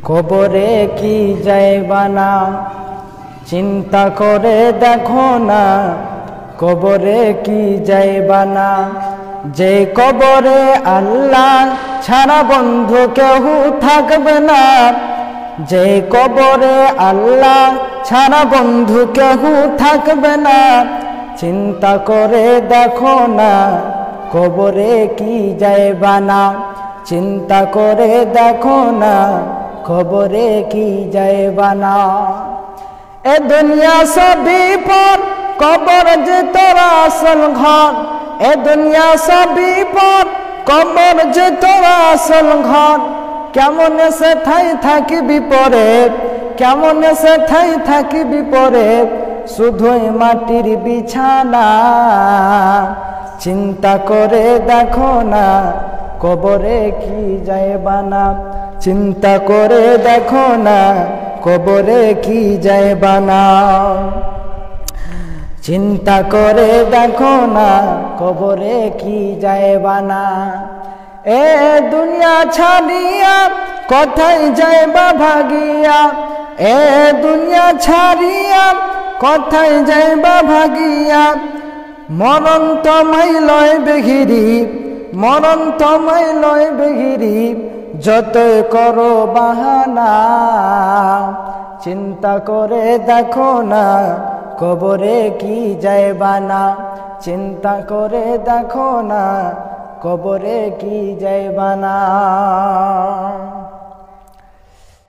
কবরে কি যাইবা না, চিন্তা করে দেখো না, কবরে কি যাইবা না। যে কবরে আল্লাহ ছাড়া বন্ধু কেউ থাকবে না, যে কবরে আল্লাহ ছাড়া বন্ধু কেউ থাকবে না। চিন্তা করে দেখো না, কবরে কি যাইবা না, চিন্তা করে দেখো না, কবরে কি যাইবা না। এ দুনিয়া সবই পর, কবর যে তোর আসল ঘর। এ দুনিয়া সবই পর, কবর যে তোর আসল ঘর। কেমন সে ঠাই থাকিবি পরে, কেমন সে ঠাই থাকিবি পরে, শুধুই মাটির বিছানা। চিন্তা করে দেখো না, কবরে কি যাইবা না, চিন্তা করে দেখো না, কবরে কি যাইবা না। চিন্তা করে দেখো না, কবরে কি যাইবা না। এ দুনিয়া ছাড়িয়া কোথায় যাইবা ভাগিয়া, এ দুনিয়া ছাড়িয়া কোথায় যাইবা ভাগিয়া। মরণ তোমায় লয় বেঘিরি, মরণ তোমায় লয় বেঘিরি, যতই করো বাহানা। চিন্তা করে দেখো না, কবরে কি যাইবা না, চিন্তা করে দেখো না, কবরে কি যাইবা না।